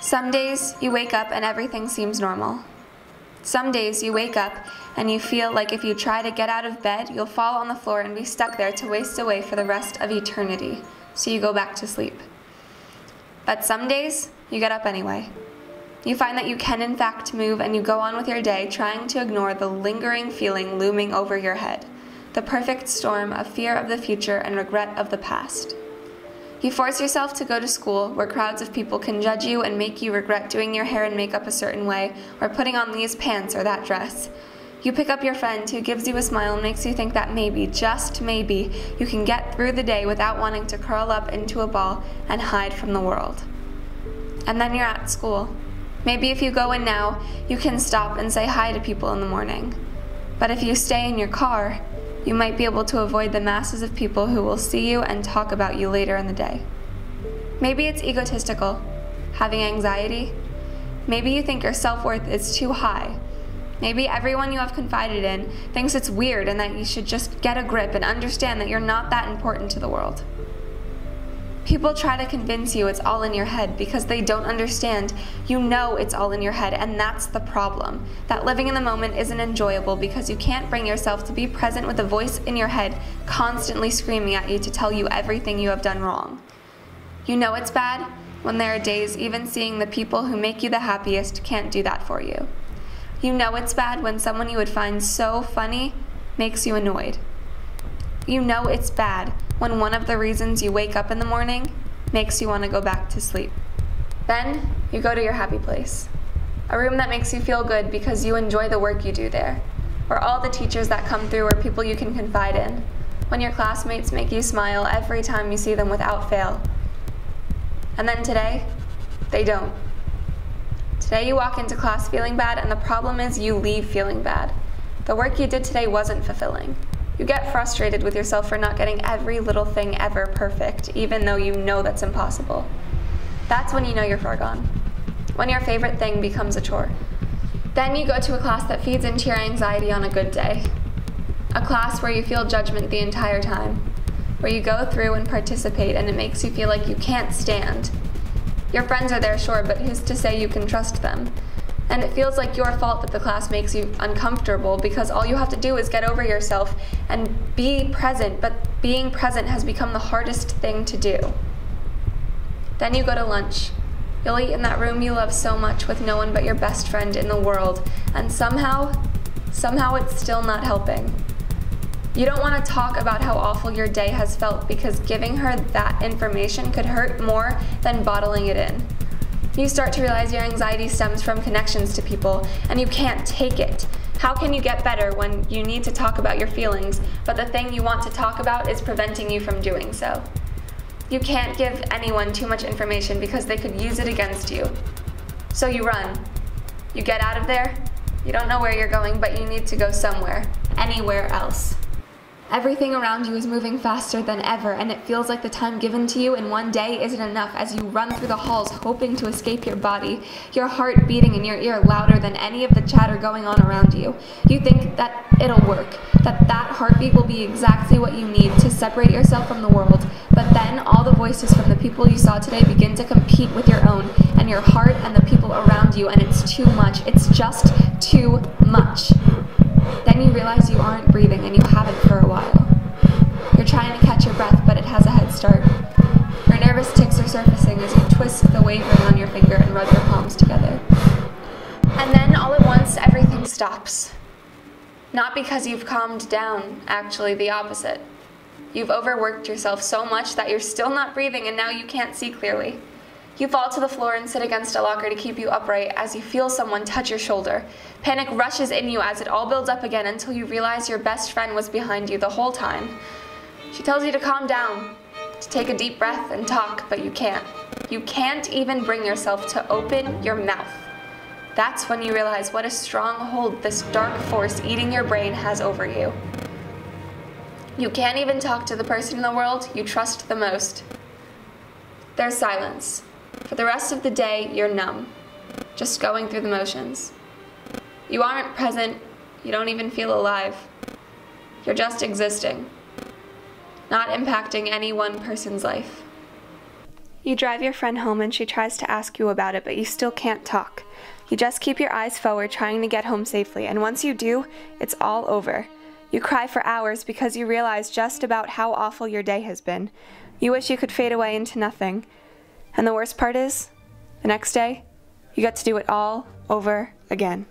Some days you wake up and everything seems normal. Some days you wake up and you feel like if you try to get out of bed, you'll fall on the floor and be stuck there to waste away for the rest of eternity, so you go back to sleep. But some days, you get up anyway. You find that you can in fact move and you go on with your day trying to ignore the lingering feeling looming over your head, the perfect storm of fear of the future and regret of the past. You force yourself to go to school where crowds of people can judge you and make you regret doing your hair and makeup a certain way or putting on these pants or that dress. You pick up your friend who gives you a smile and makes you think that maybe, just maybe, you can get through the day without wanting to curl up into a ball and hide from the world. And then you're at school. Maybe if you go in now, you can stop and say hi to people in the morning. But if you stay in your car, you might be able to avoid the masses of people who will see you and talk about you later in the day. Maybe it's egotistical, having anxiety. Maybe you think your self-worth is too high. Maybe everyone you have confided in thinks it's weird and that you should just get a grip and understand that you're not that important to the world. People try to convince you it's all in your head because they don't understand. You know it's all in your head, and that's the problem. That living in the moment isn't enjoyable because you can't bring yourself to be present with a voice in your head constantly screaming at you to tell you everything you have done wrong. You know it's bad when there are days even seeing the people who make you the happiest can't do that for you. You know it's bad when someone you would find so funny makes you annoyed. You know it's bad when one of the reasons you wake up in the morning makes you want to go back to sleep. Then you go to your happy place, a room that makes you feel good because you enjoy the work you do there, where all the teachers that come through are people you can confide in, when your classmates make you smile every time you see them without fail. And then today, they don't. Today you walk into class feeling bad, and the problem is you leave feeling bad. The work you did today wasn't fulfilling. You get frustrated with yourself for not getting every little thing ever perfect, even though you know that's impossible. That's when you know you're far gone. When your favorite thing becomes a chore. Then you go to a class that feeds into your anxiety on a good day. A class where you feel judgment the entire time. Where you go through and participate and it makes you feel like you can't stand. Your friends are there, sure, but who's to say you can trust them? And it feels like your fault that the class makes you uncomfortable because all you have to do is get over yourself and be present, but being present has become the hardest thing to do. Then you go to lunch. You'll eat in that room you love so much with no one but your best friend in the world, and somehow it's still not helping. You don't want to talk about how awful your day has felt because giving her that information could hurt more than bottling it in. You start to realize your anxiety stems from connections to people, and you can't take it. How can you get better when you need to talk about your feelings, but the thing you want to talk about is preventing you from doing so? You can't give anyone too much information because they could use it against you. So you run. You get out of there. You don't know where you're going, but you need to go somewhere, anywhere else. Everything around you is moving faster than ever, and it feels like the time given to you in one day isn't enough as you run through the halls hoping to escape your body, your heart beating in your ear louder than any of the chatter going on around you. You think that it'll work, that heartbeat will be exactly what you need to separate yourself from the world, but then all the voices from the people you saw today begin to compete with your own, and your heart and the people around you, and it's too much. It's just too much. Then you realize you aren't breathing, and you haven't for a while. You're trying to catch your breath, but it has a head start. Your nervous tics are surfacing as you twist the wave ring on your finger and rub your palms together. And then, all at once, everything stops. Not because you've calmed down, actually the opposite. You've overworked yourself so much that you're still not breathing, and now you can't see clearly. You fall to the floor and sit against a locker to keep you upright as you feel someone touch your shoulder. Panic rushes in you as it all builds up again until you realize your best friend was behind you the whole time. She tells you to calm down, to take a deep breath and talk, but you can't. You can't even bring yourself to open your mouth. That's when you realize what a strong hold this dark force eating your brain has over you. You can't even talk to the person in the world you trust the most. There's silence. For the rest of the day, you're numb, just going through the motions. You aren't present, you don't even feel alive. You're just existing, not impacting any one person's life. You drive your friend home and she tries to ask you about it, but you still can't talk. You just keep your eyes forward, trying to get home safely, and once you do, it's all over. You cry for hours because you realize just about how awful your day has been. You wish you could fade away into nothing. And the worst part is, the next day, you get to do it all over again.